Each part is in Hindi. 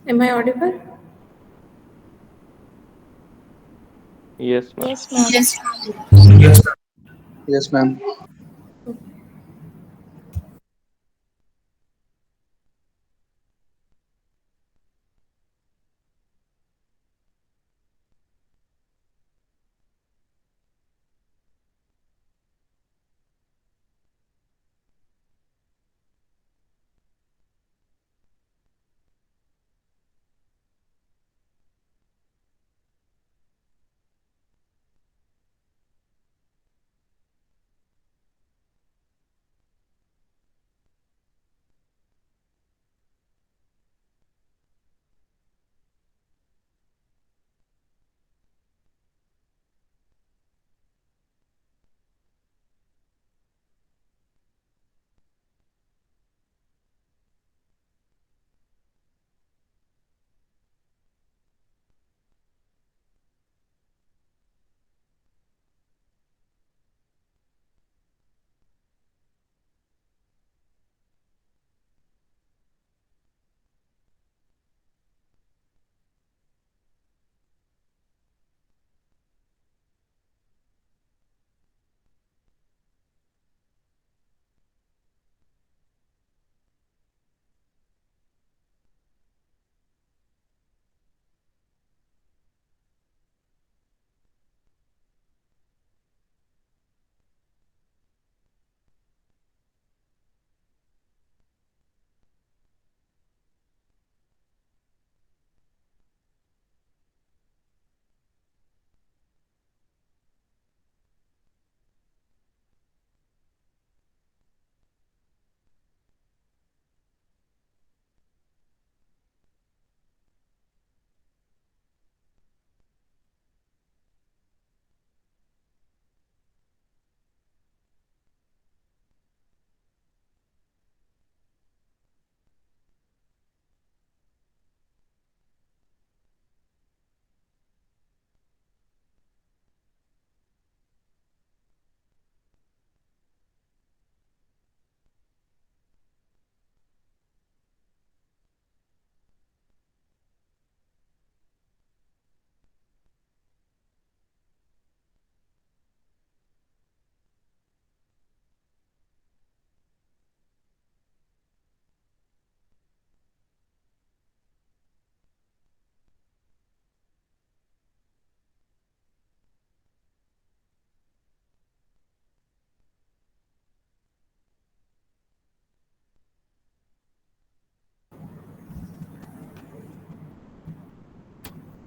Am I audible? Yes, ma'am. Yes, ma'am. Yes, ma'am.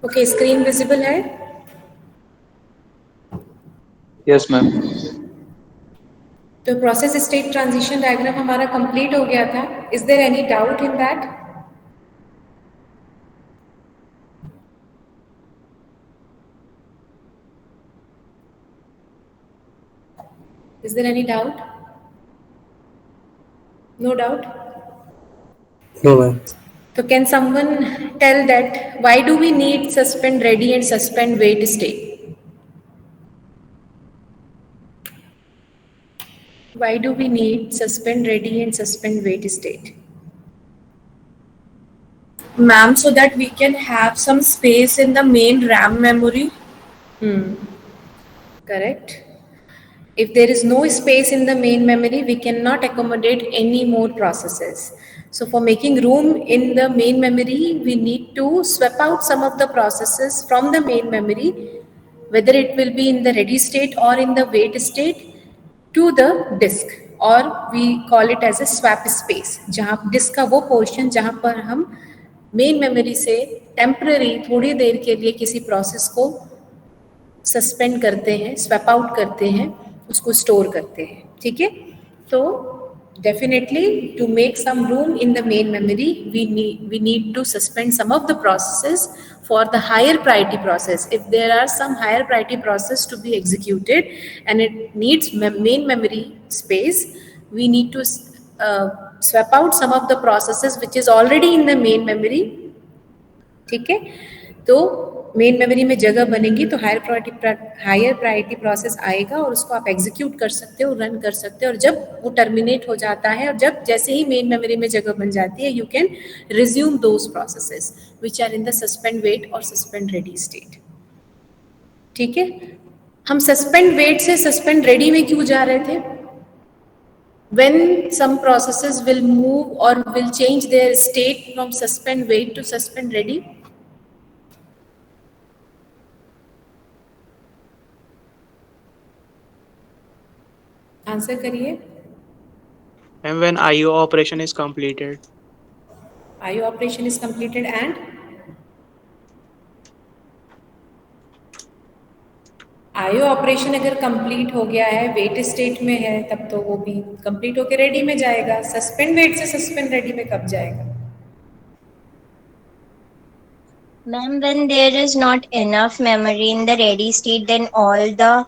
Okay, screen visible है? Yes, ma'am. तो प्रोसेस स्टेट ट्रांजिशन डायग्राम हमारा कंप्लीट हो गया था. Is there any doubt in that? Is there any doubt? No doubt? No, ma'am. So can someone tell that why do we need suspend ready and suspend wait state? Why do we need suspend ready and suspend wait state? Ma'am, so that we can have some space in the main RAM memory. Correct. If there is no space in the main memory, we cannot accommodate any more processes. So for making room in the main memory, we need to swap out some of the processes from the main memory, whether it will be in the ready state or in the wait state, to the disk, or we call it as a swap space, जहाँ disk का वो portion जहाँ पर हम main memory से temporary थोड़ी देर के लिए किसी process को सस्पेंड करते हैं, स्वैप आउट करते हैं, उसको स्टोर करते हैं. ठीक है. तो definitely to make some room in the main memory, we need to suspend some of the processes for the higher priority process. If there are some higher priority process to be executed and it needs main memory space, we need to swap out some of the processes which is already in the main memory. ठीक है. तो मेन मेमोरी में जगह बनेगी तो हायर प्रायोरिटी प्रोसेस आएगा और उसको आप एग्जीक्यूट कर सकते हो, रन कर सकते हो, और जब वो टर्मिनेट हो जाता है और जब जैसे ही मेन मेमोरी में जगह बन जाती है, you can resume those processes which are in the suspend wait और सस्पेंड रेडी स्टेट. ठीक है, हम सस्पेंड वेट से सस्पेंड रेडी में क्यों जा रहे थे? When some processes will move or will change their state from suspend wait to suspend ready. Answer करिए. And when IO operation is completed. IO operation is completed and IO operation अगर कंप्लीट हो गया है, वेट स्टेट में है, तब तो वो भी कंप्लीट होकर रेडी में जाएगा. सस्पेंड वेट से सस्पेंड रेडी में कब जाएगा? Ma'am, when there is not enough memory in the ready state, then all the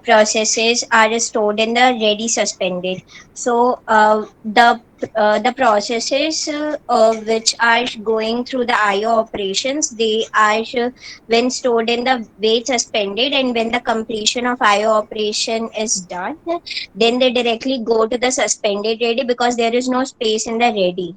processes are stored in the ready suspended. So the processes which are going through the IO operations, they are when stored in the wait suspended, and when the completion of IO operation is done, then they directly go to the suspended ready because there is no space in the ready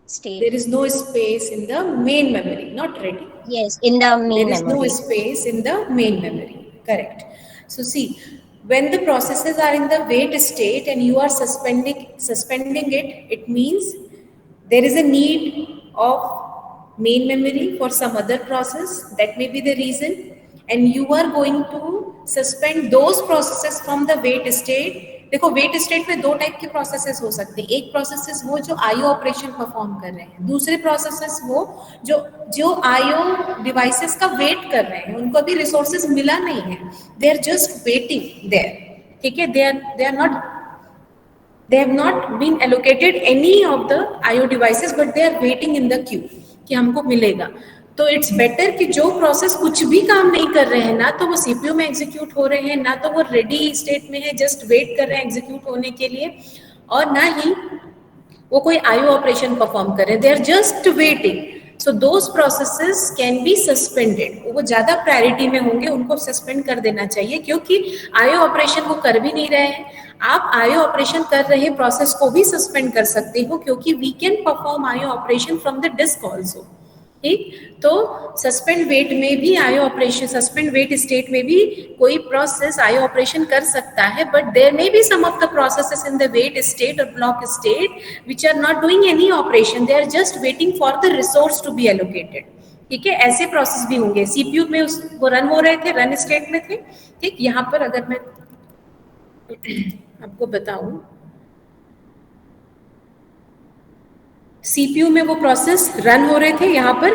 state. There is no space in the main memory, not ready. Yes, in the main there is memory. no space in the main memory. Correct. So see, when the processes are in the wait state and you are suspending it, it means there is a need of main memory for some other process. That may be the reason, and you are going to suspend those processes from the wait state. देखो, वेट स्टेट में दो टाइप के प्रोसेसेस हो सकते हैं. एक प्रोसेसेस वो जो आईओ ऑपरेशन परफॉर्म कर रहे हैं, दूसरे प्रोसेसेस वो जो आईओ डिवाइसेस का वेट कर रहे हैं, उनको अभी रिसोर्सेज मिला नहीं है, they are just waiting there. ठीक है, they have not been allocated any of the IO devices, but they are waiting in the queue कि हमको मिलेगा. तो इट्स बेटर कि जो प्रोसेस कुछ भी काम नहीं कर रहे हैं, ना तो वो सीपीयू में एग्जीक्यूट हो रहे हैं, ना तो वो रेडी स्टेट में है, जस्ट वेट कर रहे हैं एग्जीक्यूट होने के लिए, और ना ही वो कोई आईओ ऑपरेशन परफॉर्म कर रहे हैं, they are just waiting. So those processes can be suspended. वो ज्यादा प्रायोरिटी में होंगे, उनको सस्पेंड कर देना चाहिए, क्योंकि आईओ ऑपरेशन वो कर भी नहीं रहे हैं. आप आईओ ऑपरेशन कर रहे प्रोसेस को भी सस्पेंड कर सकते हो, क्योंकि we can perform IO operation from the disk also. ठीक, तो सस्पेंड वेट में भी IO operation, suspend wait state में भी कोई प्रोसेस आईओ ऑपरेशन कर सकता है, but there may be some of the processes in the wait state और block state which are not doing any operation, they are just waiting for the resource to be allocated. ठीक है, ऐसे प्रोसेस भी होंगे. सीपीयू में वो रन हो रहे थे, रन स्टेट में थे. ठीक, यहाँ पर अगर मैं आपको बताऊं, सीपीयू में वो प्रोसेस रन हो रहे थे यहाँ पर,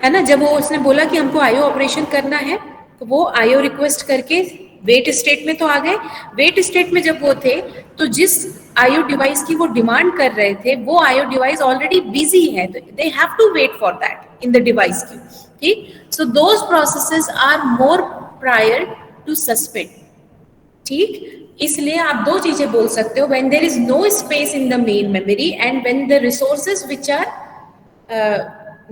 है ना. जब वो उसने बोला कि हमको आईओ ऑपरेशन करना है, तो वो आईओ रिक्वेस्ट करके वेट स्टेट में तो आ गए. वेट स्टेट में जब वो थे, तो जिस आईओ डिवाइस की वो डिमांड कर रहे थे, वो आईओ डिवाइस ऑलरेडी बिजी है, तो they have to wait for that in the device queue. ठीक, so those processes are more prior to suspend. ठीक, इसलिए आप दो चीजें बोल सकते हो, when there is no space in the main memory and when the resources which are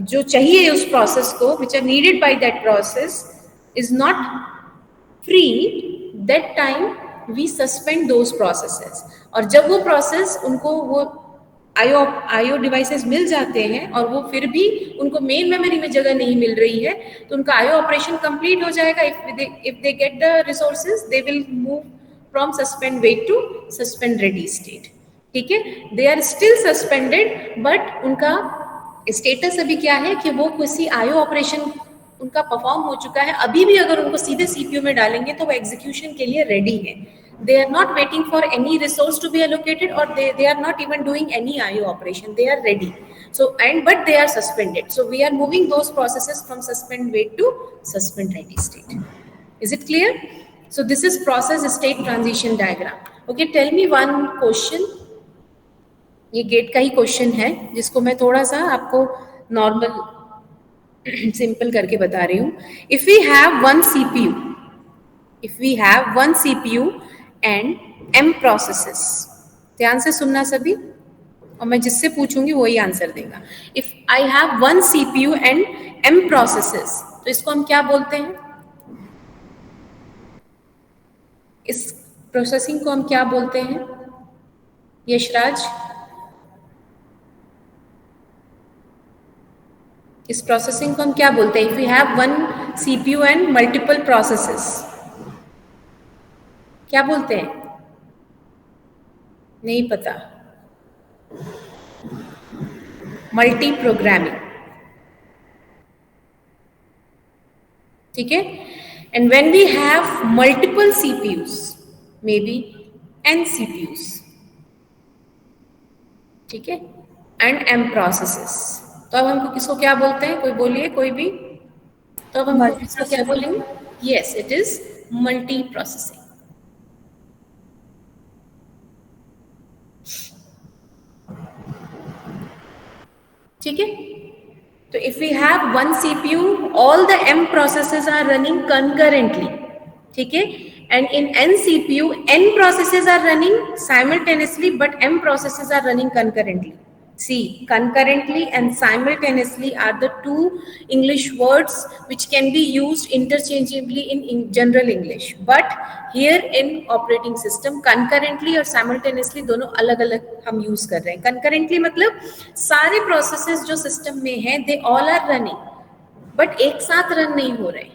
जो चाहिए उस प्रोसेस को, which are needed by that process, is not free, that time we suspend those processes. और जब वो प्रोसेस उनको वो आईओ डिवाइसेस मिल जाते हैं और वो फिर भी उनको मेन मेमोरी में जगह नहीं मिल रही है, तो उनका आईओ ऑपरेशन कंप्लीट हो जाएगा. If they get the resources, they will move from suspend wait to suspend ready state. ठीक है, they are still suspended, but उनका स्टेटस अभी क्या है कि वो किसी आईओ ऑपरेशन उनका परफॉर्म हो चुका है. अभी भी अगर उनको सीधे सीपीयू में डालेंगे तो वो एग्जीक्यूशन के लिए रेडी है. They are not waiting for any resource to be allocated, or they are not even doing any IO operation. They are ready. So but they are suspended. So we are moving those processes from suspend wait to suspend ready state. Is it clear? So this is process state transition diagram. Okay, tell me one question. ये गेट का ही क्वेश्चन है, जिसको मैं थोड़ा सा आपको नॉर्मल सिंपल करके बता रही हूँ. If we have one CPU and M processes, ध्यान से सुनना सभी, और मैं जिससे पूछूंगी वही आंसर देगा. If I have one CPU and M processes, तो इसको हम क्या बोलते हैं? इस प्रोसेसिंग को हम क्या बोलते हैं? यशराज, इस प्रोसेसिंग को हम क्या बोलते हैं? If we have one CPU and multiple processes, क्या बोलते हैं? नहीं पता। मल्टी प्रोग्रामिंग, ठीक है। And when we have multiple CPUs, maybe n CPUs, ठीक है, एंड एम प्रोसेसेस, तो अब हमको किसको क्या बोलते हैं? कोई बोलिए, कोई भी। तो अब हमको किसको क्या बोलेंगे? Yes, it is multi processing. ठीक है। तो if we have one CPU, all the M processes are running concurrently, ठीक है, and in n CPU, n processes are running simultaneously, but M processes are running concurrently. See, concurrently and simultaneously are the two English words which can be used interchangeably in general English, but here in operating system, concurrently और simultaneously दोनों अलग अलग हम यूज कर रहे हैं। concurrently मतलब सारे प्रोसेसेस जो सिस्टम में हैं, they all are running, but एक साथ रन नहीं हो रहे।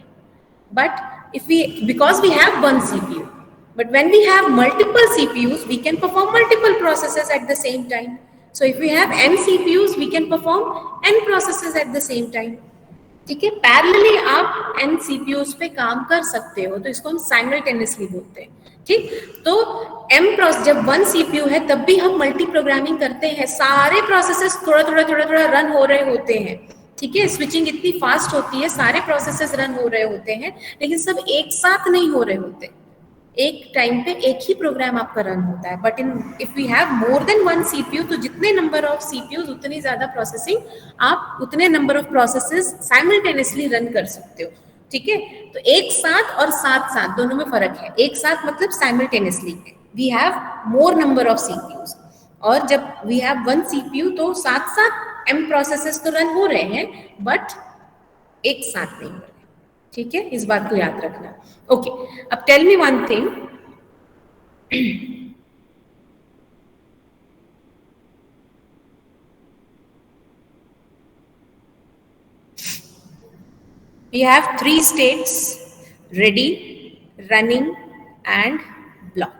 but if we, because we have one CPU, but when we have multiple CPUs, we can perform multiple processes at the same time. So if we have n CPUs, we can perform n processes at the same time. ठीक है, पैरेलली आप n CPUs पे काम कर सकते हो, तो इसको हम साइमल्टेनियसली बोलते हैं। ठीक, तो m प्रोसेस, जब वन CPU है तब भी हम मल्टी प्रोग्रामिंग करते हैं, सारे प्रोसेसेस थोड़ा थोड़ा थोड़ा थोड़ा रन हो रहे होते हैं। ठीक है, स्विचिंग इतनी फास्ट होती है, सारे प्रोसेसेस रन हो रहे होते हैं, लेकिन सब एक साथ नहीं हो रहे होते। एक टाइम पे एक ही प्रोग्राम आपका रन होता है। But in if we have more than one CPU, तो जितने नंबर ऑफ सीपीयूज उतनी ज्यादा प्रोसेसिंग, आप उतने number of processes simultaneously run कर सकते हो। ठीक है, तो एक साथ और साथ साथ दोनों में फर्क है। एक साथ मतलब simultaneously we have more number of CPUs, और जब वी हैव वन सीपीयू तो साथ साथ एम प्रोसेसेस तो रन हो रहे हैं, बट एक साथ नहीं हो रहे। ठीक है, इस बात को याद रखना। ओके, अब tell me one thing, we have three states: ready, running and block.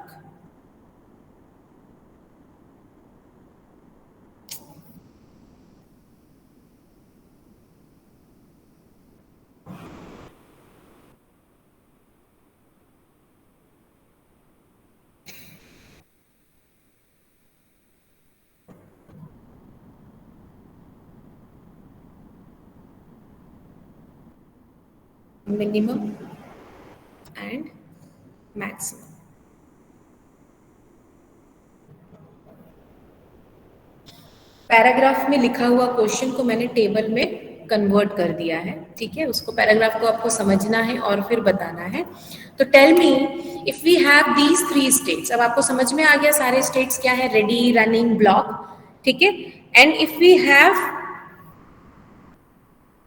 Minimum and maximum. Paragraph में लिखा हुआ क्वेश्चन को मैंने टेबल में कन्वर्ट कर दिया है। ठीक है, उसको पैराग्राफ को आपको समझना है और फिर बताना है। तो tell me, if we have these three states, अब आपको समझ में आ गया सारे स्टेट्स क्या है? Ready, running, block. ठीक है, and if we have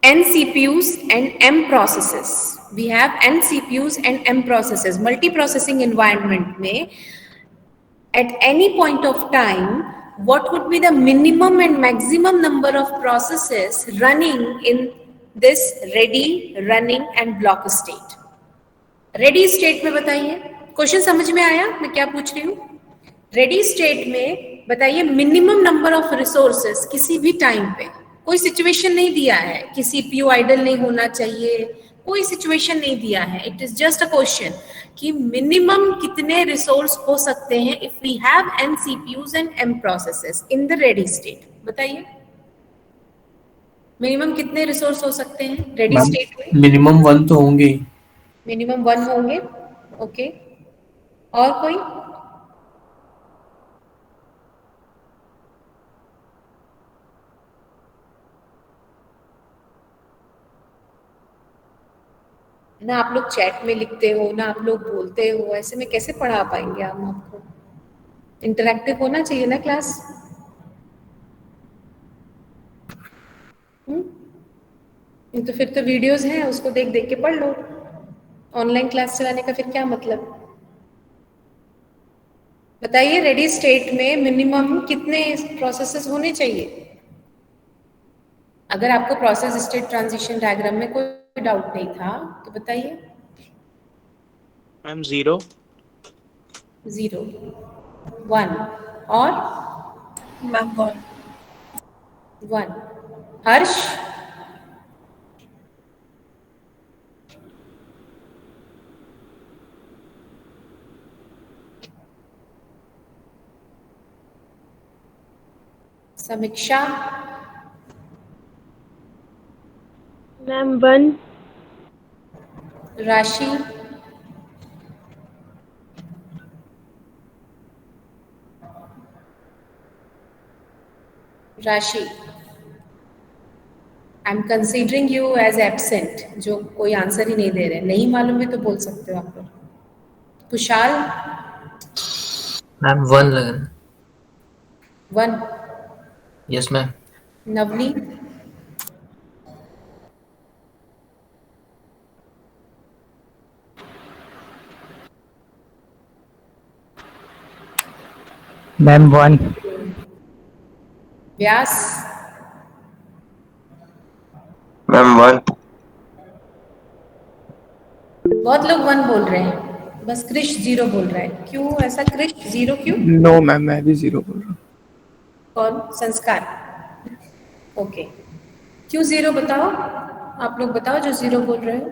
n CPUs and m processes, we have n CPUs and m processes, multi-processing environment में at any point of time, what would be the minimum and maximum number of processes running in this ready, running and block state? Ready state में बताइए, क्वेश्चन समझ में आया मैं क्या पूछ रही हूँ? Ready state में बताइए minimum number of resources किसी भी टाइम पे, कोई सिचुएशन नहीं दिया है कि सीपीयू आइडल नहीं होना चाहिए, कोई सिचुएशन नहीं दिया है। It is just a question कि मिनिमम कितने रिसोर्स हो सकते हैं if we have n CPUs and m processes in the ready state. बताइए मिनिमम कितने रिसोर्स हो सकते हैं रेडी स्टेट में? मिनिमम 1 तो होंगे। मिनिमम 1 होंगे। ओके, और कोई? ना आप लोग चैट में लिखते हो, ना आप लोग बोलते हो, ऐसे में कैसे पढ़ा पाएंगे हम आपको? इंटरैक्टिव होना चाहिए ना क्लास। तो फिर तो वीडियोस हैं, उसको देख देख के पढ़ लो। ऑनलाइन क्लास चलाने का फिर क्या मतलब? बताइए, रेडी स्टेट में मिनिमम कितने प्रोसेसेस होने चाहिए? अगर आपको प्रोसेस स्टेट ट्रांजिशन डायग्राम में कोई डाउट नहीं था तो बताइए। मैम 0. 0, 1 और मैम 1. 1। हर्ष? समीक्षा? Ma'am 1. Rashi? Rashi, I am considering you as absent, जो कोई आंसर ही नहीं दे रहे। नहीं मालूम है तो बोल सकते हो आप लोग। कुशाल? मैम 1 लग रहा है। 1। Yes ma'am. Navni? Ma'am 1। Vyas? Ma'am 1. बहुत लोग 1 बोल रहे हैं, बस क्रिश 0 बोल रहा है। क्यों ऐसा क्रिश? 0 क्यों? नो मैम, मैं भी 0 बोल रहा हूँ। कौन? संस्कार? ओके, क्यों 0 बताओ? आप लोग बताओ जो 0 बोल रहे हो।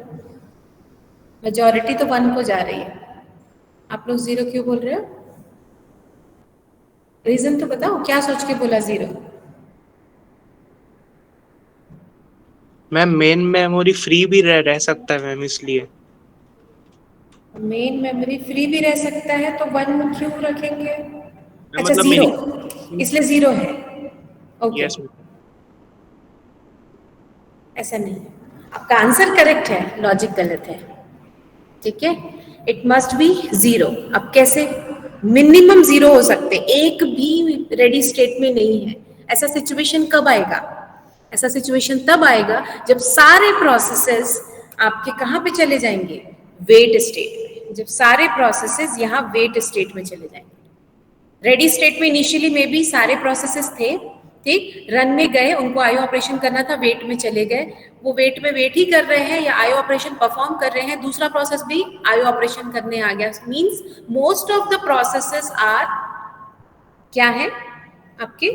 मेजॉरिटी तो 1 को जा रही है, आप लोग 0 क्यों बोल रहे हो? रीजन तो बताओ, क्या सोच के बोला 0? मैम मेन मेमोरी फ्री भी रह सकता है मैम, इसलिए। मेन मेमोरी फ्री भी रह सकता है तो 1 क्यों रखेंगे? अच्छा, मतलब 0, मिनी। इसलिए 0 है। Okay, yes. ऐसा नहीं है, आपका आंसर करेक्ट है, लॉजिक गलत है। ठीक है, इट मस्ट बी 0। अब कैसे? मिनिमम 0 हो सकते, एक भी रेडी स्टेट में नहीं है। ऐसा सिचुएशन कब आएगा? ऐसा सिचुएशन तब आएगा जब सारे प्रोसेसेस आपके कहाँ पे चले जाएंगे? वेट स्टेट में। जब सारे प्रोसेसेस यहाँ वेट स्टेट में चले जाएंगे। रेडी स्टेट में इनिशियली में भी सारे प्रोसेसेस थे, ठीक, रन में गए, उनको आईओ ऑपरेशन करना था, वेट में चले गए, वो वेट में वेट ही कर रहे हैं या आईओ ऑपरेशन परफॉर्म कर रहे हैं, दूसरा प्रोसेस भी आईओ ऑपरेशन करने आ गया। Means most of the processes are क्या है आपके,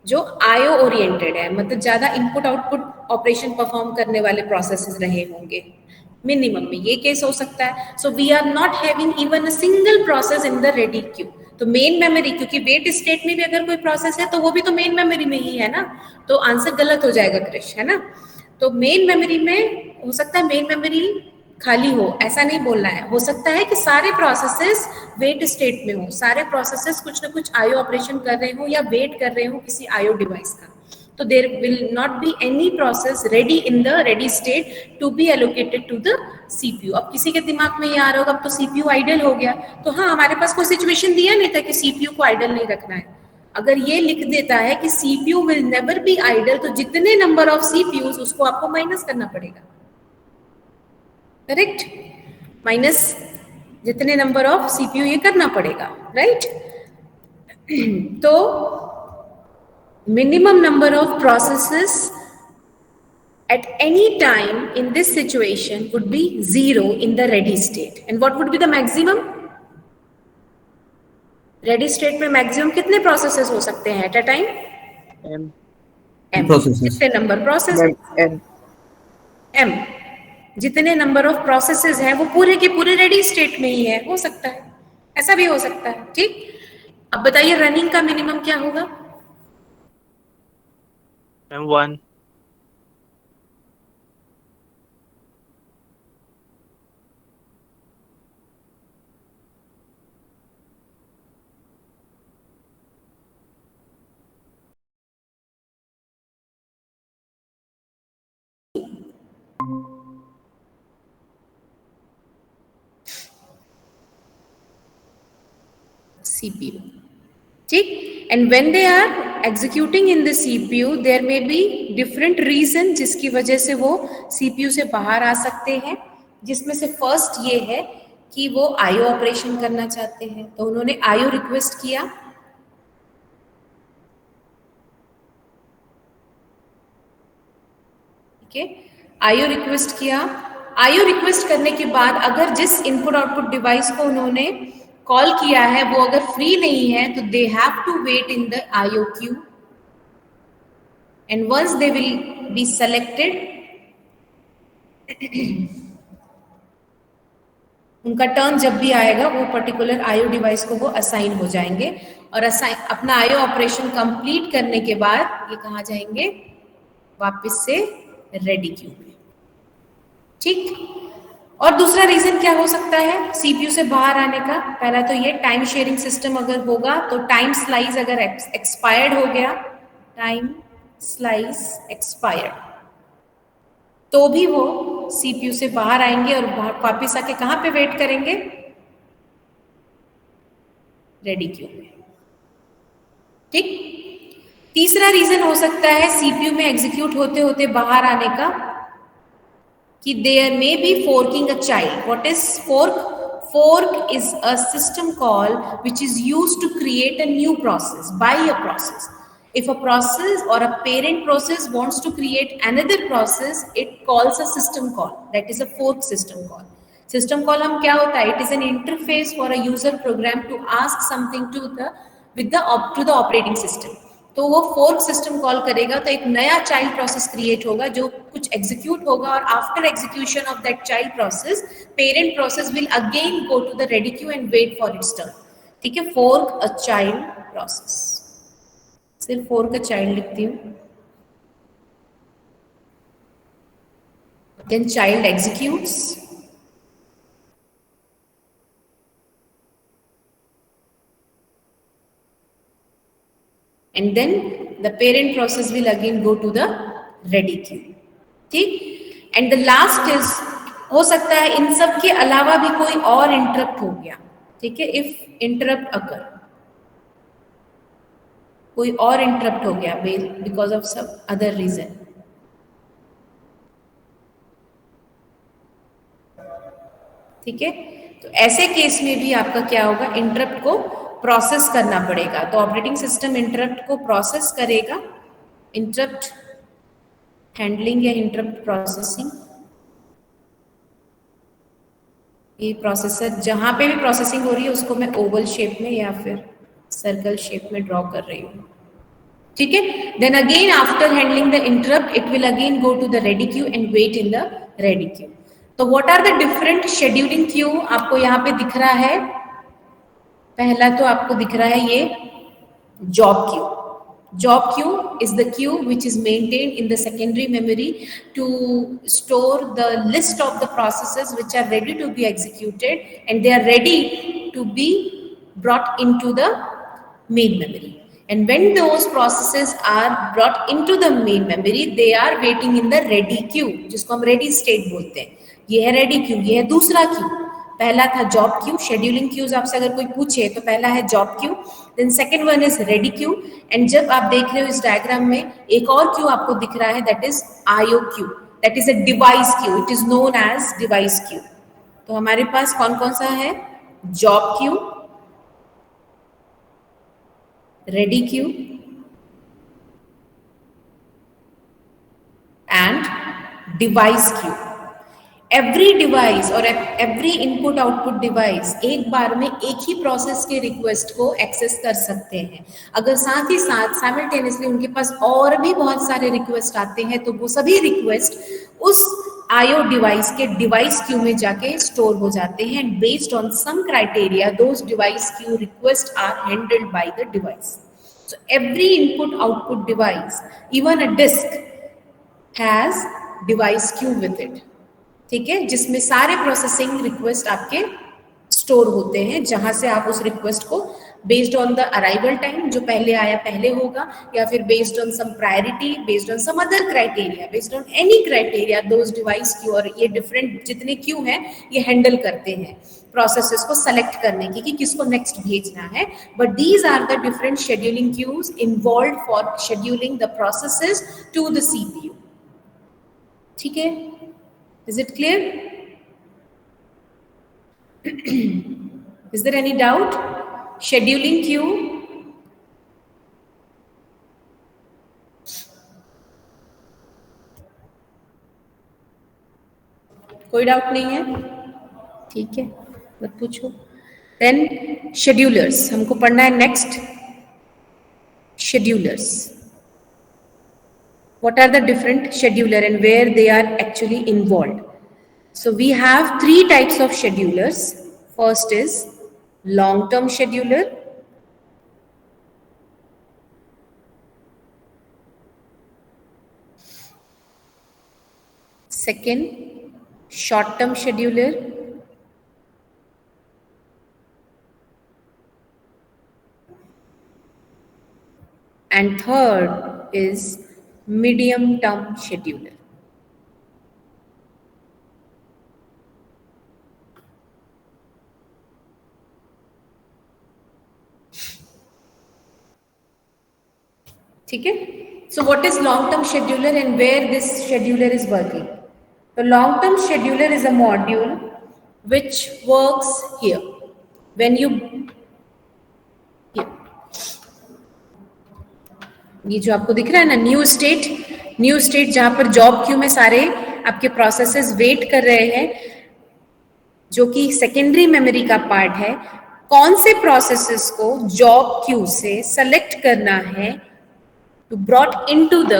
जो आईओ ओरिएंटेड है, मतलब ज्यादा इनपुट आउटपुट ऑपरेशन परफॉर्म करने वाले प्रोसेसेस रहे होंगे। मिनिमम में ये केस हो सकता है। So we are not having even a single process in the ready queue. तो मेन मेमोरी, क्योंकि वेट स्टेट में भी अगर कोई प्रोसेस है तो वो भी तो मेन मेमोरी में ही है ना, तो आंसर गलत हो जाएगा क्रिश, है ना। तो मेन मेमोरी में हो सकता है मेन मेमोरी खाली हो, ऐसा नहीं बोलना है। हो सकता है कि सारे प्रोसेसेस वेट स्टेट में हो, सारे प्रोसेसेस कुछ ना कुछ आईओ ऑपरेशन कर रहे हो या वेट कर रहे हो किसी आईओ डिवाइस का। तो there will not be any process ready in the ready state to be allocated to the CPU. अब किसी के दिमाग में ये आ रहा होगा अब तो सीपीयू आइडल हो गया, तो हाँ, हमारे पास कोई सिचुएशन दिया नहीं था कि सीपीयू को आइडल नहीं रखना है। अगर ये लिख देता है कि CPU will never be idle, तो जितने नंबर ऑफ सीपीयूज उसको आपको माइनस करना पड़ेगा, करेक्ट? माइनस जितने नंबर ऑफ सीपीयू ये करना पड़ेगा, राइट? तो minimum number of processes at any time in this situation would be 0 in the ready state. And what would be the maximum? Ready state में maximum कितने processes हो सकते हैं at a time? M. जितने नंबर प्रोसेस M, जितने नंबर ऑफ प्रोसेसेस हैं वो पूरे के पूरे रेडी स्टेट में ही है, हो सकता है, ऐसा भी हो सकता है, ठीक? अब बताइए रनिंग का मिनिमम क्या होगा? M1. CPU, ठीक? And when they are executing in the CPU, there may be different reason जिसकी वजह से वो CPU से बाहर आ सकते हैं, जिसमें से फर्स्ट ये है कि वो IO ऑपरेशन करना चाहते हैं, तो उन्होंने IO रिक्वेस्ट किया, ठीक है, IO रिक्वेस्ट किया। IO रिक्वेस्ट करने के बाद अगर जिस इनपुट आउटपुट डिवाइस को उन्होंने कॉल किया है वो अगर फ्री नहीं है तो they have to wait in the IO queue, and once they will be selected, उनका टर्न जब भी आएगा वो पर्टिकुलर IO डिवाइस को वो असाइन हो जाएंगे और अपना IO ऑपरेशन कंप्लीट करने के बाद ये कहाँ जाएंगे, वापस से रेडी क्यू में, ठीक। और दूसरा रीजन क्या हो सकता है सीपीयू से बाहर आने का? पहला तो ये टाइम शेयरिंग सिस्टम अगर होगा तो टाइम स्लाइस अगर एक्सपायर्ड हो गया, टाइम स्लाइस एक्सपायर्ड, तो भी वो सीपीयू से बाहर आएंगे और वापस आके कहां पे वेट करेंगे, रेडी क्यू में, ठीक। तीसरा रीजन हो सकता है सीपीयू में एग्जीक्यूट होते होते बाहर आने का कि there may be forking a child. What is fork? Fork is a system call which is used to create a new process by a process. If a process or a parent process wants to create another process, it calls a system call. That is a fork system call. System call हम क्या होता है? It is an interface for a user program to ask something to the operating system. तो वो फोर्क सिस्टम कॉल करेगा तो एक नया चाइल्ड प्रोसेस क्रिएट होगा जो कुछ एग्जीक्यूट होगा और after execution of that child process parent process will again go to the ready queue and wait for its turn, ठीक है। फोर्क अ चाइल्ड प्रोसेस, सिर्फ फोर्क अ चाइल्ड लिखती हूँ, then child executes, and then the parent process will again go to the ready queue, ठीक। and the last is हो सकता है इन सब के अलावा भी कोई और इंटरप्ट हो गया, ठीक है। if interrupt occur, कोई और इंटरप्ट हो गया because of some other reason, ठीक है। तो ऐसे केस में भी आपका क्या होगा, इंटरप्ट को प्रोसेस करना पड़ेगा। तो ऑपरेटिंग सिस्टम इंटरप्ट को प्रोसेस करेगा, इंटरप्ट हैंडलिंग या इंटरप्ट प्रोसेसिंग, ये प्रोसेसर जहां पे भी प्रोसेसिंग हो रही है उसको मैं ओवल शेप में या फिर सर्कल शेप में ड्रॉ कर रही हूँ, ठीक है। Then again after handling the interrupt it will again go to the ready queue and wait in the ready queue. तो what are the different scheduling queue आपको यहाँ पे दिख रहा है? पहला तो आपको दिख रहा है ये job queue. Job queue is the queue which is maintained in the secondary memory to store the list of the processes which are ready to be executed and they are ready to be brought into the main memory. And when those processes are brought into the main memory, they are waiting in the ready queue, जिसको हम ready state बोलते हैं। ये है ready queue, ये है दूसरा queue। पहला था जॉब क्यू, शेड्यूलिंग क्यूज आपसे अगर कोई पूछे तो पहला है job queue, then second one is ready queue, and जब आप देख रहे हो इस डायग्राम में एक और क्यू आपको दिख रहा है that is IO Q, that is a device Q, it is known edge device Q. तो हमारे पास कौन कौन सा है? Job Q, ready queue and device Q. Every device और एवरी इनपुट आउटपुट डिवाइस एक बार में एक ही प्रोसेस के रिक्वेस्ट को एक्सेस कर सकते हैं। अगर साथ ही साथ साइमल्टेनियसली उनके पास और भी बहुत सारे रिक्वेस्ट आते हैं तो वो सभी रिक्वेस्ट उस आईओ डिवाइस के डिवाइस क्यू में जाके स्टोर हो जाते हैं and based on some criteria those device queue request are handled by the device. So every input output device, even a disk, has device queue with it, ठीक है, जिसमें सारे प्रोसेसिंग रिक्वेस्ट आपके स्टोर होते हैं जहां से आप उस रिक्वेस्ट को based on the arrival time, जो पहले आया पहले होगा, या फिर based on some priority, based on some other criteria, based on any criteria those device queue, और ये डिफरेंट जितने क्यू हैं ये हैंडल करते हैं प्रोसेसेस को सेलेक्ट करने की कि किसको नेक्स्ट भेजना है. But these are the different scheduling queues involve for scheduling the processes to the CPU. ठीक है, is it clear? Is there any doubt? Scheduling queue. कोई डाउट नहीं है? ठीक है, मत पूछो. देन शेड्यूलर्स हमको पढ़ना है next. Schedulers, what are the different scheduler and where they are actually involved? So we have 3 types of schedulers. First is long-term scheduler, second short-term scheduler, and third is medium-term scheduler. ठीक है. So what is long-term scheduler and where this scheduler is working? The long-term scheduler is a module which works here. When you here. ये जो आपको दिख रहा है ना न्यू स्टेट जहां पर जॉब क्यू में सारे आपके प्रोसेसेस वेट कर रहे हैं, जो कि सेकेंडरी मेमोरी का पार्ट है. कौन से प्रोसेसेस को जॉब क्यू से सेलेक्ट करना है to brought into the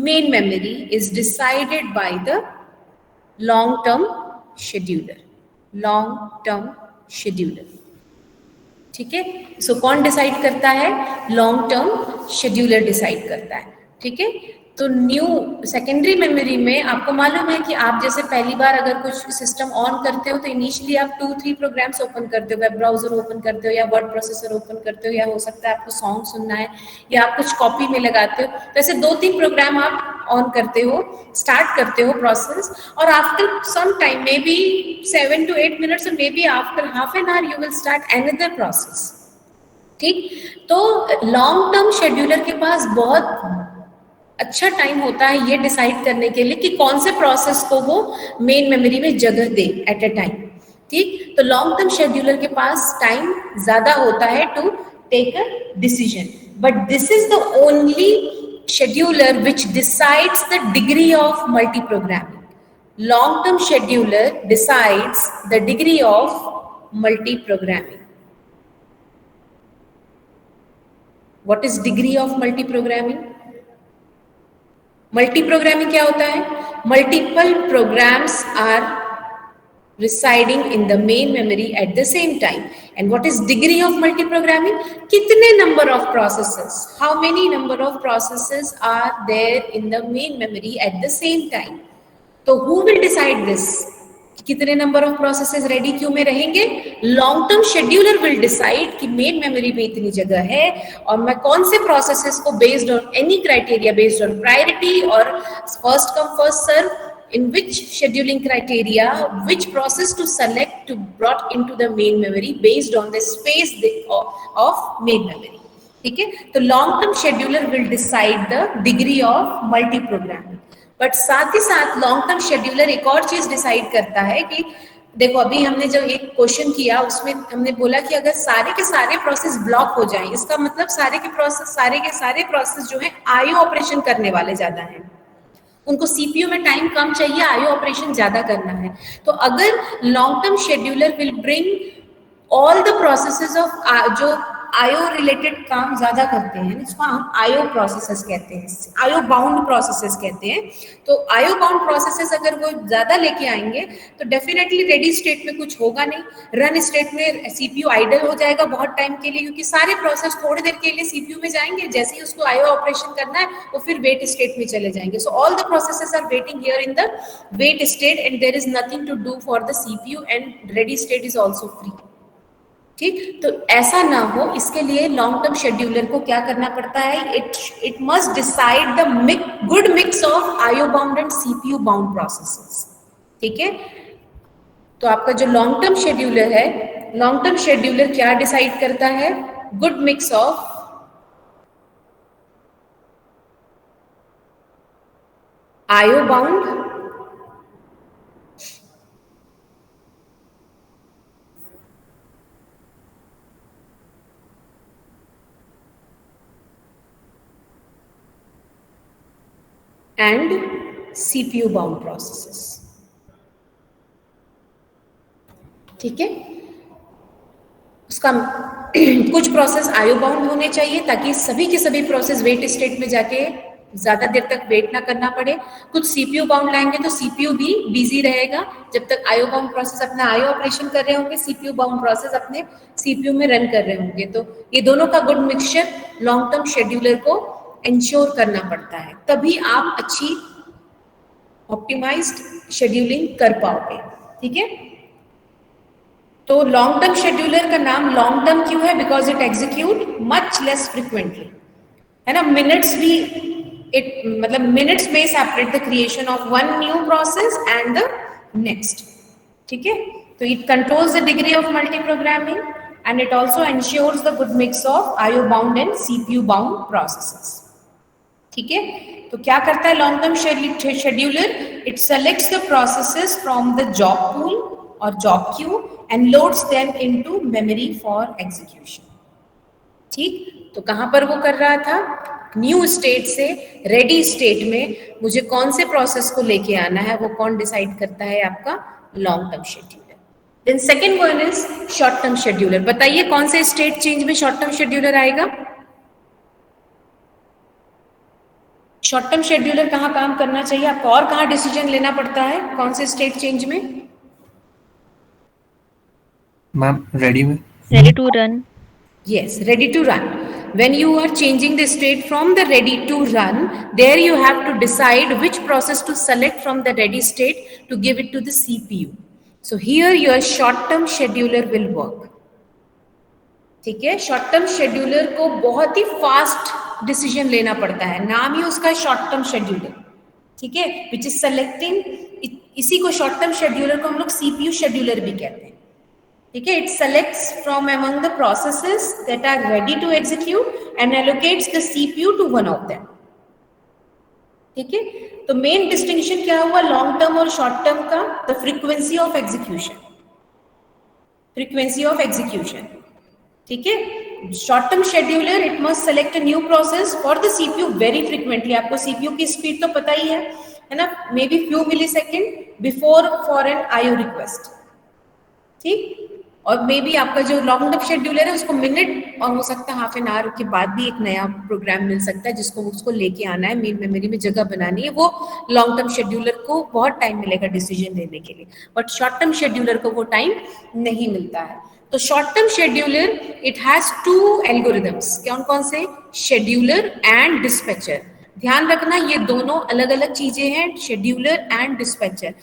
main memory is decided by the long-term scheduler. ठीक है. सो कौन डिसाइड करता है? लॉन्ग टर्म शेड्यूलर डिसाइड करता है. ठीक है. तो न्यू सेकेंडरी मेमोरी में आपको मालूम है कि आप जैसे पहली बार अगर कुछ सिस्टम ऑन करते हो तो इनिशियली आप 2-3 प्रोग्राम्स ओपन करते हो, वेब ब्राउजर ओपन करते हो या वर्ड प्रोसेसर ओपन करते हो, या हो सकता है आपको सॉन्ग सुनना है या आप कुछ कॉपी में लगाते हो. तो ऐसे 2-3 प्रोग्राम आप ऑन करते हो, स्टार्ट करते हो प्रोसेस, और after some time maybe 7 to 8 minutes और maybe after half an hour you will start another process. ठीक. तो लॉन्ग टर्म शेड्यूलर के पास बहुत अच्छा टाइम होता है ये डिसाइड करने के लिए कि कौन से प्रोसेस को वो मेन मेमोरी में जगह दे एट अ टाइम. ठीक. तो लॉन्ग टर्म शेड्यूलर के पास टाइम ज्यादा होता है to take a decision, but this is the only scheduler which decides the degree of multi programming. Long term scheduler decides the degree of multi programming. What is degree of multi programming? Multi programming क्या होता है? Multiple programs are residing in the main memory at the same time. And what is degree of multi programming? कितने number of processes, how many number of processes are there in the main memory at the same time? तो who will decide this? कितने number of processes ready queue में रहेंगे? Long term scheduler will decide कि मेन मेमोरी में इतनी जगह है और मैं कौन से प्रोसेसेस को based on any criteria, based on priority और first come first serve, in which scheduling criteria, which process to select to brought into the main memory based on the space of main memory. ठीक है. तो long term scheduler will decide the degree of multi programming. But साथ ही साथ लॉन्ग टर्म शेड्यूलर एक और चीज डिसाइड करता है कि देखो अभी हमने जब एक क्वेश्चन किया उसमें हमने बोला कि अगर सारे के सारे प्रोसेस ब्लॉक हो जाएं, इसका मतलब सारे के सारे प्रोसेस जो है आईओ ऑपरेशन करने वाले ज्यादा हैं, उनको सीपीयू में टाइम कम चाहिए, आईओ ऑपरेशन ज्यादा करना है. तो अगर long term scheduler will bring all the processes of जो आईओ रिलेटेड काम ज्यादा करते हैं, इसको हम आईओ प्रोसेसेस कहते हैं, आईओ बाउंड प्रोसेसेस कहते हैं. तो आईओ बाउंड प्रोसेसेस अगर वो ज्यादा लेके आएंगे तो डेफिनेटली रेडी स्टेट में कुछ होगा नहीं, रन स्टेट में सीपीयू आइडल हो जाएगा बहुत टाइम के लिए, क्योंकि सारे प्रोसेस थोड़ी देर के लिए सीपीयू में जाएंगे, जैसे ही उसको आईओ ऑपरेशन करना है वो फिर वेट स्टेट में चले जाएंगे. So all the processes are waiting here in the wait state and there is nothing to do for the CPU and ready state is also free. ठीक, तो ऐसा ना हो, इसके लिए लॉन्ग टर्म शेड्यूलर को क्या करना पड़ता है, it must decide the good mix of IO bound and CPU bound processes. ठीक है, तो आपका जो लॉन्ग टर्म शेड्यूलर है, लॉन्ग टर्म शेड्यूलर क्या डिसाइड करता है, good mix of IO bound and CPU bound processes। ठीक है, उसका कुछ प्रोसेस आईओ बाउंड होने चाहिए ताकि सभी के सभी प्रोसेस वेट स्टेट में जाके ज्यादा देर तक वेट ना करना पड़े। कुछ सीपीयू बाउंड लाएंगे तो सीपीयू भी बिजी रहेगा जब तक आईओ बाउंड प्रोसेस अपना आईओ ऑपरेशन कर रहे होंगे, सीपीयू बाउंड प्रोसेस अपने सीपीयू में रन कर रहे होंगे। तो ये दोनों का good mixture long term scheduler को इंश्योर करना पड़ता है, तभी आप अच्छी ऑप्टिमाइज्ड शेड्यूलिंग कर पाओगे। ठीक है, तो लॉन्ग टर्म शेड्यूलर का नाम लॉन्ग टर्म क्यों है, because it execute much less frequently, है ना। मिनट्स भी मतलब मिनट्स में separate the creation of one new process and the next. ठीक है, तो it controls the degree of multi programming and it also ensures the good mix of IO bound and CPU bound processes. ठीक है, तो क्या करता है long term scheduler, it selects the processes from the job pool और job queue and loads them into memory for execution. ठीक, तो कहां पर वो कर रहा था, न्यू स्टेट से रेडी स्टेट में मुझे कौन से प्रोसेस को लेके आना है, वो कौन डिसाइड करता है, आपका long term scheduler. Then second one is short term scheduler. बताइए कौन से स्टेट चेंज में शॉर्ट टर्म शेड्यूलर आएगा। शॉर्ट टर्म शेड्यूलर कहाँ काम करना चाहिए आपको, और कहाँ डिसीजन लेना पड़ता है, कौन से स्टेट चेंज में। मैम रेडी में, Ready to run. Yes, ready to run. When you are changing the state from the ready to run, there you have to decide which process to select from the ready state to give it to the CPU. So here your short term scheduler will work. ठीक है, शॉर्ट टर्म शेड्यूलर को बहुत ही फास्ट डिसीजन लेना पड़ता है, नाम ही उसका शॉर्ट टर्म शेड्यूलर। ठीक है, विच इज सेलेक्टिंग, इसी को शॉर्ट टर्म शेड्यूलर को हम लोग सीपीयू शेड्यूलर भी कहते हैं। ठीक है, it selects from among the processes that are ready to execute and allocates the CPU to one of them. ठीक है, तो मेन डिस्टिंक्शन क्या हुआ लॉन्ग टर्म और शॉर्ट टर्म का, the frequency of execution, frequency of execution. ठीक है, short term scheduler it must select a new process for the CPU very frequently. आपको सीपीयू की स्पीड तो पता ही है ना, may be few milli second before for an IO request. ठीक, और मे बी आपका जो लॉन्ग टर्म शेड्यूलर है उसको मिनट और हो सकता है हाफ एन आवर के बाद भी एक नया प्रोग्राम मिल सकता है जिसको उसको लेके आना है, मेन मेमोरी में जगह बनानी है। वो लॉन्ग टर्म शेड्यूलर को बहुत टाइम मिलेगा डिसीजन लेने के लिए, बट शॉर्ट टर्म शेड्यूलर को वो टाइम नहीं मिलता है। तो short term scheduler it has two algorithms, कौन कौन से, शेड्यूलर एंड डिस्पैचर। ध्यान रखना ये दोनों अलग अलग चीजें हैं, scheduler and dispatcher.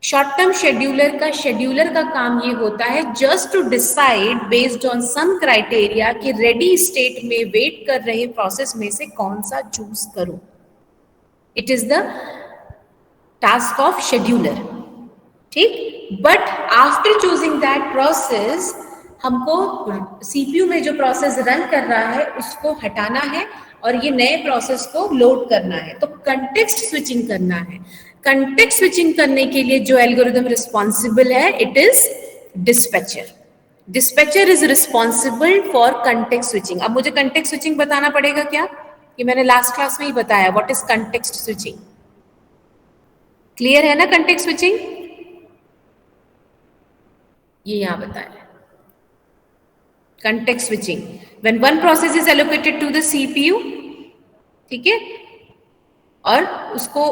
Short term scheduler का काम ये होता है just to decide based on some criteria कि रेडी स्टेट में वेट कर रहे प्रोसेस में से कौन सा चूज करूं। It is the task of scheduler. ठीक, but after choosing that process हमको सीपीयू में जो प्रोसेस रन कर रहा है उसको हटाना है और ये नए प्रोसेस को लोड करना है, तो कंटेक्स्ट स्विचिंग करना है। कंटेक्स्ट स्विचिंग करने के लिए जो एल्गोरिदम रिस्पॉन्सिबल है it is dispatcher. Dispatcher is responsible for context switching. अब मुझे कंटेक्स्ट स्विचिंग बताना पड़ेगा क्या, कि मैंने लास्ट क्लास में ही बताया what is context switching. Clear है ना कंटेक्स्ट स्विचिंग, ये यहां बताया context switching when one process is allocated to the CPU. ठीक है, और उसको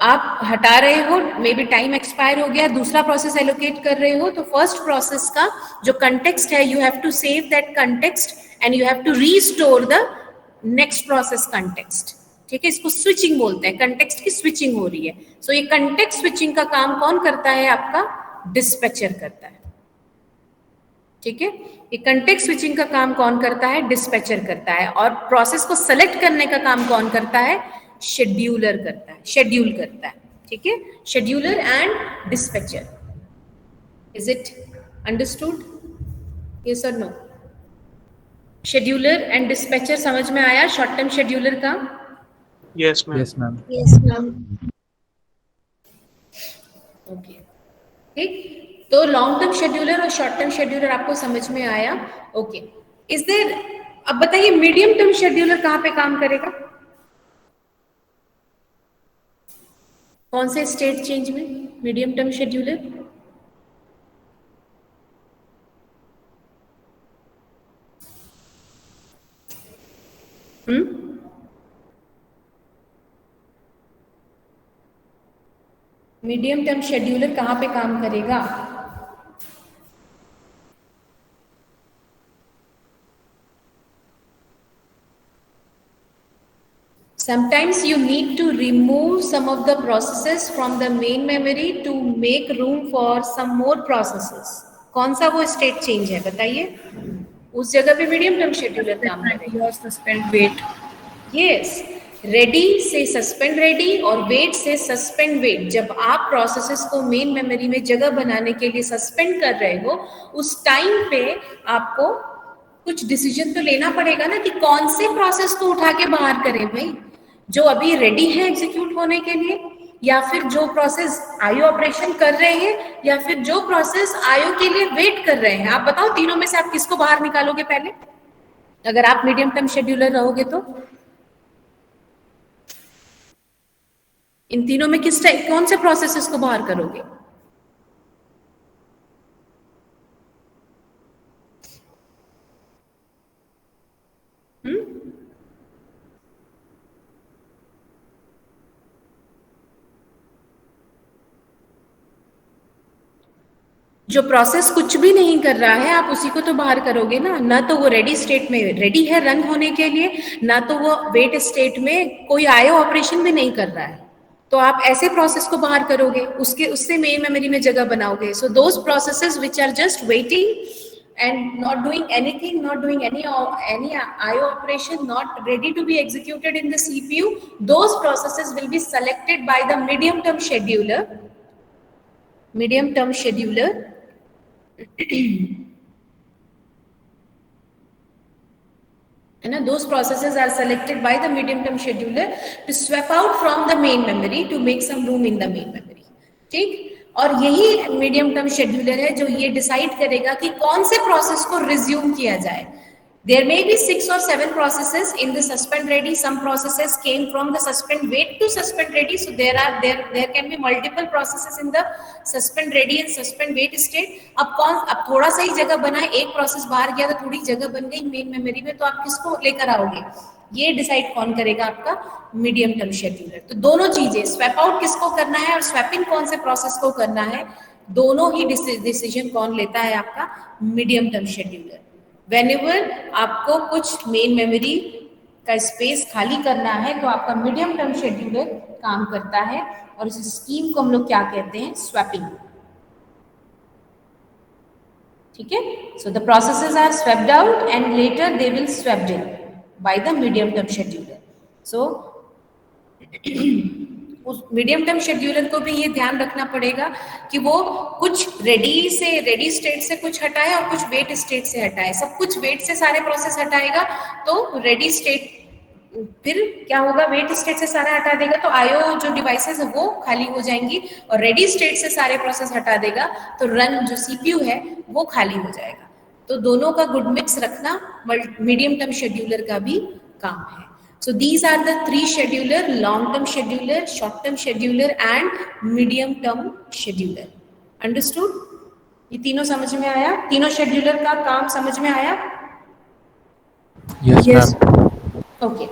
आप हटा रहे हो, मे बी टाइम एक्सपायर हो गया, दूसरा प्रोसेस एलोकेट कर रहे हो, तो फर्स्ट प्रोसेस का जो कंटेक्स्ट है you have to save that context and you have to restore the next process context. ठीक है, इसको स्विचिंग बोलते हैं, कंटेक्स्ट की स्विचिंग हो रही है। सो ये कंटेक्स्ट स्विचिंग का काम कौन करता है, आपका डिस्पैचर करता है। ठीक है। ये कंटेक्स्ट स्विचिंग का काम कौन करता है? डिस्पैचर करता है। और प्रोसेस को सेलेक्ट करने का काम कौन करता है? शेड्यूलर करता है, शेड्यूल करता है। ठीक है, scheduler and dispatcher. Is it understood? Yes और नो? शेड्यूलर एंड डिस्पैचर समझ में आया शॉर्ट टर्म शेड्यूलर का? Yes ma'am. Yes, ma'am. Yes, ma'am. Okay, ठीक। तो लॉन्ग टर्म शेड्यूलर और शॉर्ट टर्म शेड्यूलर आपको समझ में आया? ओके। इज देयर, अब बताइए मीडियम टर्म शेड्यूलर कहाँ पे काम करेगा? कौन से स्टेट चेंज में medium term scheduler? Medium term scheduler कहाँ पे काम करेगा? Sometimes you need to remove some of the processes from the main memory to make room for some more processes. कौन सा वो स्टेट चेंज है बताइए? उस जगह पे मीडियम टर्म शेड्यूलर काम करेगा। और सस्पेंड वेट। यस, रेडी से सस्पेंड रेडी और वेट से सस्पेंड वेट। जब आप प्रोसेसेस को मेन मेमोरी में जगह बनाने के लिए सस्पेंड कर रहे हो, उस टाइम पे आपको कुछ डिसीजन तो लेना पड़ेगा ना कि कौन से प्रोसेस को उठा के बाहर करें भाई, जो अभी रेडी है एग्जीक्यूट होने के लिए, या फिर जो प्रोसेस आईओ ऑपरेशन कर रहे हैं, या फिर जो प्रोसेस आईओ के लिए वेट कर रहे हैं। आप बताओ तीनों में से आप किसको बाहर निकालोगे पहले, अगर आप मीडियम टर्म शेड्यूलर रहोगे तो? इन तीनों में किस टाइप, कौन से प्रोसेसेस को बाहर करोगे? जो प्रोसेस कुछ भी नहीं कर रहा है आप उसी को तो बाहर करोगे ना। ना तो वो रेडी स्टेट में रेडी है रन होने के लिए, ना तो वो वेट स्टेट में कोई आईओ ऑपरेशन भी नहीं कर रहा है, तो आप ऐसे प्रोसेस को बाहर करोगे, उससे मेन मेमोरी में जगह बनाओगे। So those processes which are just waiting and not doing anything, not doing any IO operation, not ready to be executed in the CPU, those processes will be selected by the medium term scheduler. Medium term scheduler. And those processes are selected by the medium term scheduler to swap out from the main memory to make some room in the main memory. ठीक, और यही मीडियम टर्म शेड्यूलर है जो ये डिसाइड करेगा कि कौन से प्रोसेस को रिज्यूम किया जाए। There may be 6 or 7 processes in the suspend ready. Some processes came from the suspend wait to suspend ready. So there can be multiple processes in the suspend ready and suspend wait state. अब थोड़ा सा ही जगह बना है, एक प्रोसेस बाहर गया तो थोड़ी जगह बन गई मेन मेमोरी में, तो आप किसको लेकर आओगे? ये डिसाइड कौन करेगा? आपका मीडियम टर्म शेड्यूलर। तो दोनों चीजें, स्वैप आउट किसको करना है और स्वैपिंग कौन से प्रोसेस को करना है, दोनों ही डिसीजन कौन लेता है? आपका मीडियम टर्म शेड्यूलर। व्हेनेवर आपको कुछ मेन मेमोरी का स्पेस खाली करना है तो आपका मीडियम टर्म शेड्यूलर काम करता है, और इस स्कीम को हम लोग क्या कहते हैं? स्वैपिंग। ठीक है, so the processes are swapped out and later they will swapped in by the medium term scheduler. So उस मीडियम टर्म शेड्यूलर को भी ये ध्यान रखना पड़ेगा कि वो कुछ रेडी स्टेट से कुछ हटाए और कुछ वेट स्टेट से हटाए। सब कुछ वेट से सारे प्रोसेस हटाएगा तो रेडी स्टेट, फिर क्या होगा? वेट स्टेट से सारा हटा देगा तो आईओ जो डिवाइसेस है वो खाली हो जाएंगी, और रेडी स्टेट से सारे प्रोसेस हटा देगा तो रन जो सीपीयू है वो खाली हो जाएगा। तो दोनों का गुड मिक्स रखना मीडियम टर्म शेड्यूलर का भी काम है। So these are the 3 scheduler: long term scheduler, short term scheduler and medium term scheduler. Understood? ये तीनों समझ में आया? तीनों शेड्यूलर का काम समझ में आया? Yes, ma'am. ओके।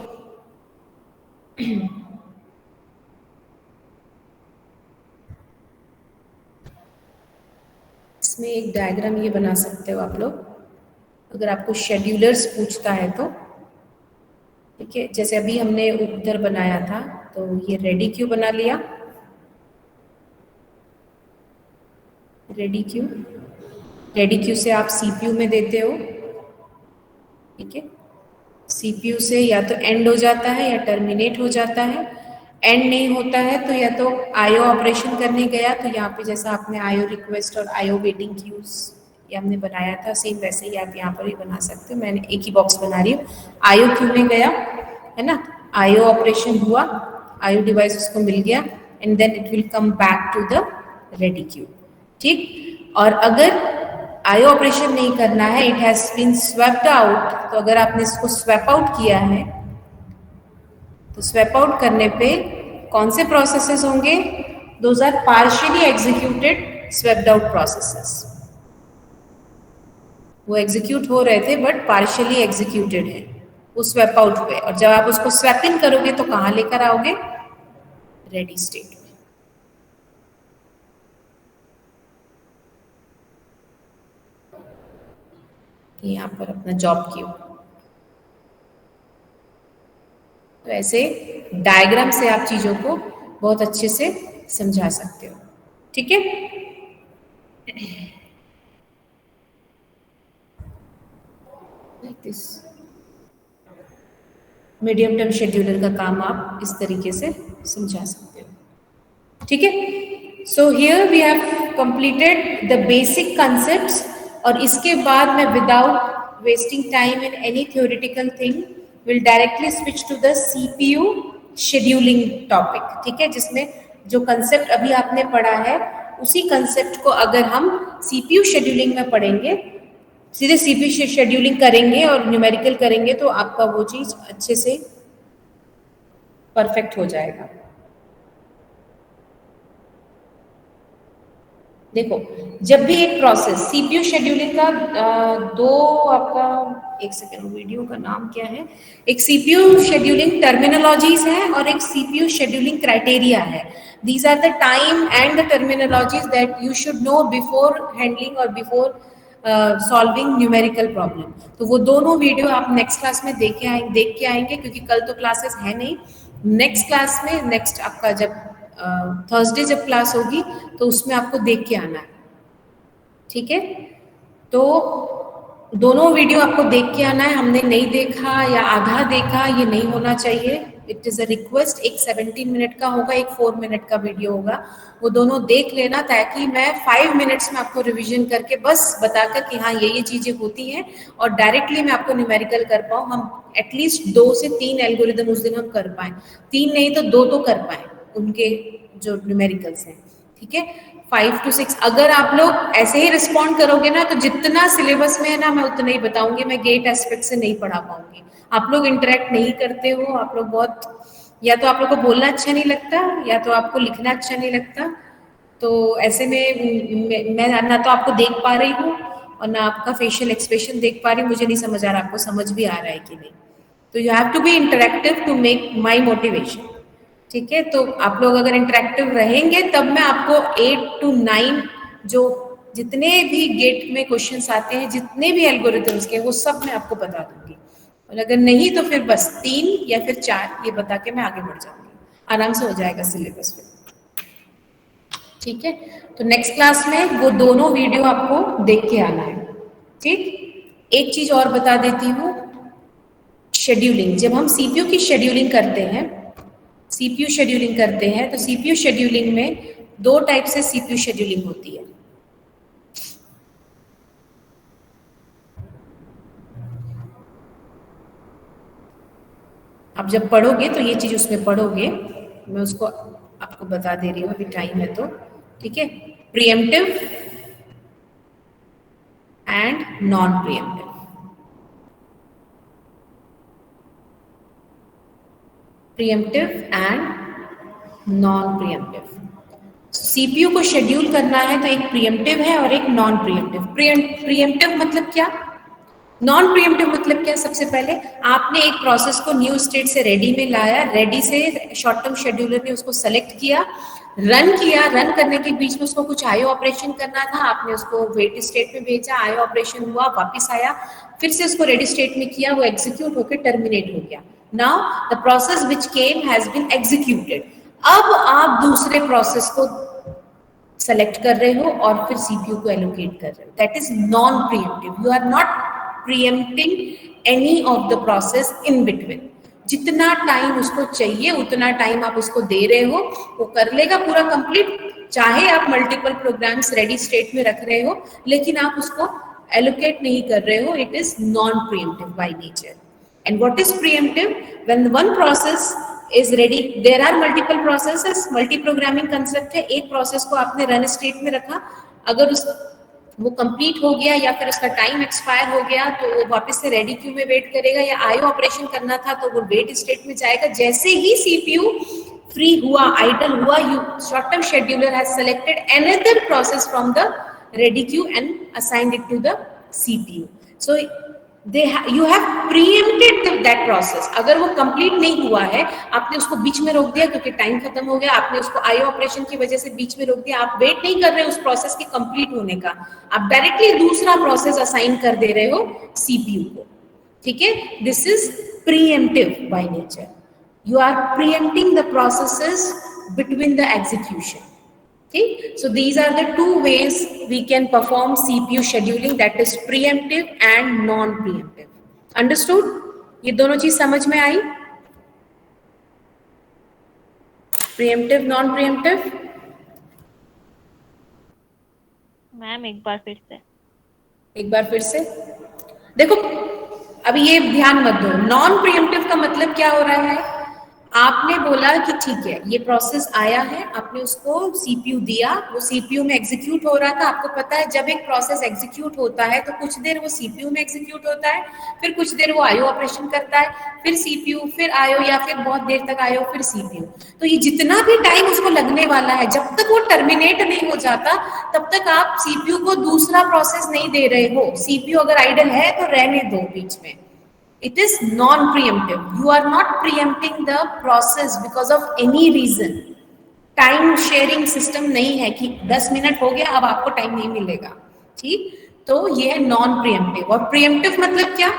इसमें एक डायग्राम ये बना सकते हो आप लोग, अगर आपको शेड्यूलर्स पूछता है तो। ठीक है, जैसे अभी हमने उधर बनाया था, तो ये रेडी क्यू बना लिया, रेडी क्यू, रेडी क्यू से आप सीपीयू में देते हो, ठीक है। सीपीयू से या तो एंड हो जाता है या टर्मिनेट हो जाता है। एंड नहीं होता है तो या तो आईओ ऑपरेशन करने गया, तो यहाँ पे जैसा आपने आईओ रिक्वेस्ट और आईओ वेटिंग क्यूज ये हमने बनाया था, सेम वैसे ही आप यहाँ पर भी बना सकते हो। मैंने एक ही बॉक्स बना रही हूँ। आईओ क्यू में गया है ना, आईओ ऑपरेशन हुआ, आईओ डिवाइस उसको मिल गया and then it will come back to the ready queue, ठीक। और अगर आईओ ऑपरेशन नहीं करना है, it has been swapped out, तो अगर आपने इसको स्वेप आउट किया है तो स्वेप आउट करने पे कौन से प्रोसेसेस होंगे? Those are partially executed swapped out processes. वो एग्जीक्यूट हो रहे थे बट पार्शियली एग्जीक्यूटेड है, वो स्वेप आउट हुए। और जब आप उसको स्वेप इन करोगे तो कहाँ लेकर आओगे? रेडी स्टेट में। यहाँ पर अपना जॉब क्यू। तो ऐसे डायग्राम से आप चीजों को बहुत अच्छे से समझा सकते हो, ठीक है। Like this medium term scheduler का काम आप इस तरीके से समझा सकते हो, ठीक है। So here we have completed the basic concepts, और इसके बाद मैं without wasting time in any theoretical thing will directly switch to the CPU scheduling topic, ठीक है। जिसमें जो कंसेप्ट अभी आपने पढ़ा है उसी कंसेप्ट को अगर हम सीपीयू शेड्यूलिंग में पढ़ेंगे, सीधे सीपीयू शेड्यूलिंग करेंगे और न्यूमेरिकल करेंगे तो आपका वो चीज अच्छे से परफेक्ट हो जाएगा। देखो, जब भी एक प्रोसेस सीपीयू शेड्यूलिंग का दो आपका, एक सेकेंड, वीडियो का नाम क्या है? एक सीपीयू शेड्यूलिंग टर्मिनोलॉजीज है और एक सीपीयू शेड्यूलिंग क्राइटेरिया है। These are the time and the terminologies that you should know before handling और बिफोर सॉल्विंग न्यूमेरिकल प्रॉब्लम। तो वो दोनों वीडियो आप नेक्स्ट क्लास में देख के आएंगे, क्योंकि कल तो क्लासेस है नहीं। नेक्स्ट क्लास में, नेक्स्ट आपका जब थर्सडे जब क्लास होगी तो उसमें आपको देख के आना है, ठीक है। तो दोनों वीडियो आपको देख के आना है। हमने नहीं देखा या आधा देखा, ये नहीं होना चाहिए। It is a request. एक 17 मिनट का होगा, एक 4 मिनट का वीडियो होगा, वो दोनों देख लेना, ताकि मैं 5 मिनट्स में आपको रिवीजन करके बस बताकर कि हाँ ये चीजें होती हैं और डायरेक्टली मैं आपको न्यूमेरिकल कर पाऊँ। हम एटलीस्ट 2 से 3 एल्गोरिदम उस दिन हम कर पाए, 3 नहीं तो 2 तो कर पाए उनके जो न्यूमेरिकल्स हैं, ठीक है। 5 to 6 अगर आप लोग ऐसे ही रिस्पॉन्ड करोगे ना, तो जितना सिलेबस में है ना मैं उतना ही बताऊंगी, मैं गेट एस्पेक्ट से नहीं पढ़ा पाऊंगी। आप लोग इंटरेक्ट नहीं करते हो, आप लोग बहुत, या तो आप लोग को बोलना अच्छा नहीं लगता या तो आपको लिखना अच्छा नहीं लगता। तो ऐसे में मैं ना तो आपको देख पा रही हूँ और ना आपका फेशियल एक्सप्रेशन देख पा रही हूँ। मुझे नहीं समझ आ रहा आपको समझ भी आ रहा है कि नहीं। तो you have to be interactive to make my motivation, ठीक है। तो आप लोग अगर इंटरेक्टिव रहेंगे तब मैं आपको 8 to 9 जो जितने भी गेट में क्वेश्चंस आते हैं, जितने भी एल्गोरिथम्स के, वो सब मैं आपको बता दूंगी। और अगर नहीं तो फिर बस 3 या फिर 4 ये बता के मैं आगे बढ़ जाऊंगी, आराम से हो जाएगा सिलेबस में, ठीक है। तो नेक्स्ट क्लास में वो दोनों वीडियो आपको देख के आना है, ठीक। एक चीज और बता देती हूँ, शेड्यूलिंग। जब हम सीपीयू की शेड्यूलिंग करते हैं, तो सीपीयू शेड्यूलिंग में 2 टाइप से सीपीयू शेड्यूलिंग होती है। आप जब पढ़ोगे तो ये चीज उसमें पढ़ोगे, मैं उसको आपको बता दे रही हूँ, अभी टाइम है तो, ठीक है। Pre-emptive and non pre-emptive. Pre-emptive and non pre-emptive. CPU को शेड्यूल करना है तो एक प्रीएम्प्टिव है और एक नॉन प्रीएम्प्टिव। प्रीएम्प्टिव मतलब क्या, नॉन प्रीएम्प्टिव मतलब क्या? सबसे पहले आपने एक प्रोसेस को न्यू स्टेट से रेडी में लाया, रेडी से शॉर्ट टर्म शेड्यूलर ने उसको सेलेक्ट किया, रन किया, रन करने के बीच में उसको कुछ आईओ ऑपरेशन करना था, आपने उसको वेट स्टेट में भेजा, आईओ ऑपरेशन हुआ, वापस आया, फिर से उसको रेडी स्टेट में किया, वो एग्जीक्यूट होकर टर्मिनेट हो गया। Now the process which came has been executed. अब आप दूसरे प्रोसेस को सेलेक्ट कर रहे हो और फिर सीपीयू को एलोकेट कर रहे हो. That is non preemptive. You are not preempting any of the process in between. जितना टाइम उसको चाहिए उतना टाइम आप उसको दे रहे हो, वो कर लेगा पूरा कंप्लीट. चाहे आप मल्टीपल प्रोग्राम्स रेडी स्टेट में रख रहे हो, लेकिन आप उसको एलोकेट नहीं कर रहे हो. It is non pre-emptive by nature. And what is preemptive? When one process is ready, there are multiple processes. Multi-programming concept है. एक process को आपने run state में रखा, अगर उस वो कंप्लीट हो गया या फिर उसका टाइम एक्सपायर हो गया तो वो वापस से रेडी क्यू में वेट करेगा, या आईओ ऑपरेशन करना था तो वो वेट स्टेट में जाएगा. जैसे ही सीपीयू फ्री हुआ, आइडल हुआ, you short term scheduler has selected another process from the ready queue and assigned it to the CPU. So you have preempted that process. अगर वो कंप्लीट नहीं हुआ है, आपने उसको बीच में रोक दिया क्योंकि टाइम खत्म हो गया, आपने उसको आईओ ऑपरेशन की वजह से बीच में रोक दिया, आप वेट नहीं कर रहे उस प्रोसेस के कंप्लीट होने का, आप डायरेक्टली दूसरा प्रोसेस असाइन कर दे रहे हो सीपीयू को. ठीक है, this is preemptive by nature. You are preempting the processes between the execution. Okay, so these are the two ways we can perform CPU scheduling, that is preemptive and non-preemptive. Understood? ये दोनों चीज समझ में आई? Preemptive, non-preemptive? मैम एक बार फिर से. देखो, अभी ये ध्यान मत दो. नॉन प्रिएम्प्टिव का मतलब क्या हो रहा है? आपने बोला कि ठीक है, ये प्रोसेस आया है, आपने उसको सीपीयू दिया, वो सीपीयू में एग्जीक्यूट हो रहा था. आपको पता है जब एक प्रोसेस एग्जीक्यूट होता है तो कुछ देर वो सीपीयू में एग्जीक्यूट होता है, फिर कुछ देर वो आईओ ऑपरेशन करता है, फिर सीपीयू, फिर आईओ, या फिर बहुत देर तक आईओ, फिर सीपीयू. तो ये जितना भी टाइम उसको लगने वाला है, जब तक वो टर्मिनेट नहीं हो जाता तब तक आप सीपीयू को दूसरा प्रोसेस नहीं दे रहे हो. सीपीयू अगर आइडल है तो रहने दो बीच में. It is non-preemptive. You are not preempting the process because of any reason. Time sharing system नहीं है कि 10 मिनट हो गया अब आपको टाइम नहीं मिलेगा. ठीक, तो ये है नॉन प्रिएम्प्टिव. और प्रिएम्प्टिव मतलब क्या?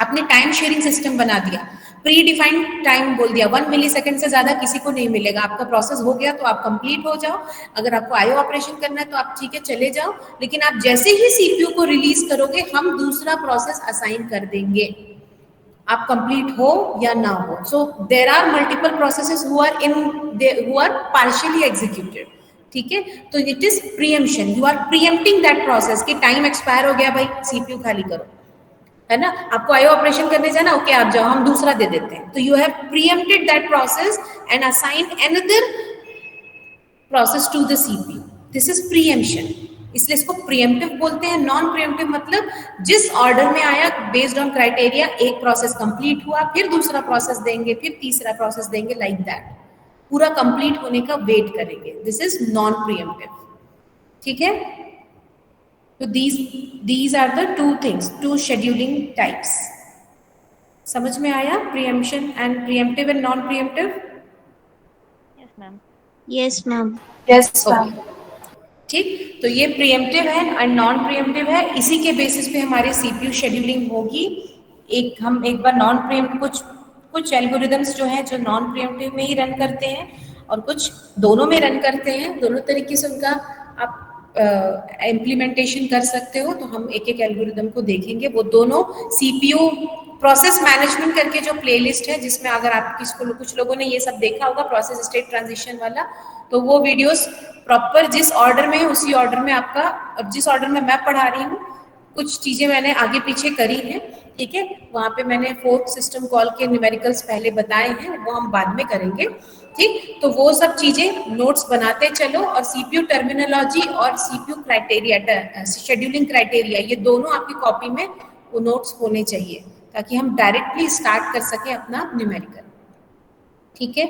आपने टाइम शेयरिंग सिस्टम बना दिया, प्री डिफाइंड टाइम बोल दिया, 1 मिली सेकेंड से ज्यादा किसी को नहीं मिलेगा. आपका प्रोसेस हो गया तो आप कंप्लीट हो जाओ. अगर आपको आईओ ऑपरेशन करना है तो आप ठीक है चले जाओ, लेकिन आप जैसे ही सीपीयू को रिलीज करोगे हम दूसरा प्रोसेस असाइन कर देंगे, आप कंप्लीट हो या ना हो. So there are multiple processes who are partially executed. ठीक है, तो it is preemption. You are preempting that process कि टाइम एक्सपायर हो गया भाई, सीपीयू खाली करो, है ना. आपको आईओ ऑपरेशन करने जाना, ओके आप जाओ, हम दूसरा दे देते हैं. तो you have preempted that process and assign another process to the CPU. This is preemption, इसलिए इसको प्रीएम्प्टिव बोलते हैं. नॉन प्रीएम्प्टिव मतलब जिस ऑर्डर में आया बेस्ड ऑन क्राइटेरिया, एक प्रोसेस कंप्लीट हुआ, फिर दूसरा प्रोसेस देंगे, फिर तीसरा प्रोसेस देंगे, लाइक दैट. पूरा कंप्लीट होने का वेट करेंगे. This is non pre-emptive. ठीक है, तो these are the two things, two scheduling types. समझ में आया? Preemption and pre-emptive and non pre-emptive. Yes, ma'am. Yes, ma'am. ठीक, तो ये प्रीएम्प्टिव है एंड नॉन प्रीएम्प्टिव है. इसी के बेसिस पे हमारी सीपीयू शेड्यूलिंग होगी. हम एक बार नॉन प्रीएम्प्टिव, कुछ एल्गोरिदम्स जो हैं जो नॉन प्रीएम्प्टिव में ही रन करते हैं और कुछ दोनों में रन करते हैं. दोनों तरीके से उनका आप इम्प्लीमेंटेशन कर सकते हो. तो हम एक एक एल्गोरिदम को देखेंगे. वो दोनों सीपीयू प्रोसेस मैनेजमेंट करके जो प्लेलिस्ट है, जिसमें अगर आप कुछ लोगों ने ये सब देखा होगा प्रोसेस स्टेट ट्रांजिशन वाला, तो वो वीडियोस प्रॉपर जिस ऑर्डर में है उसी ऑर्डर में आपका, और जिस ऑर्डर में मैं पढ़ा रही हूँ कुछ चीजें मैंने आगे पीछे करी हैं. ठीक है, वहां पे मैंने फोर्थ सिस्टम कॉल के न्यूमेरिकल्स पहले बताए हैं, वो हम बाद में करेंगे. ठीक, तो वो सब चीजें नोट्स बनाते चलो. और सीपीयू टर्मिनोलॉजी और सीपीयू क्राइटेरिया, शेड्यूलिंग क्राइटेरिया, ये दोनों आपकी कॉपी में वो नोट्स होने चाहिए ताकि हम डायरेक्टली स्टार्ट कर सके अपना न्यूमेरिकल. ठीक है.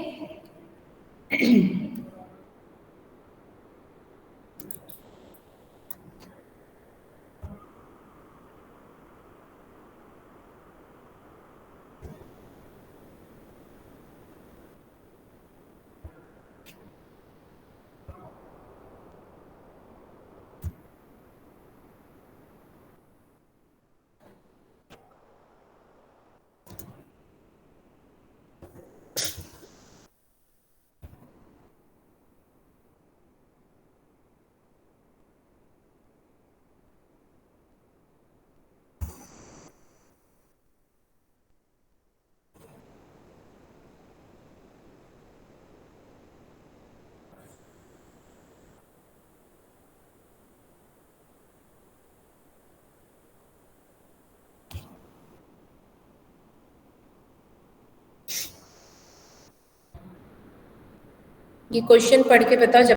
ये क्वेश्चन पढ़ के बताओ जब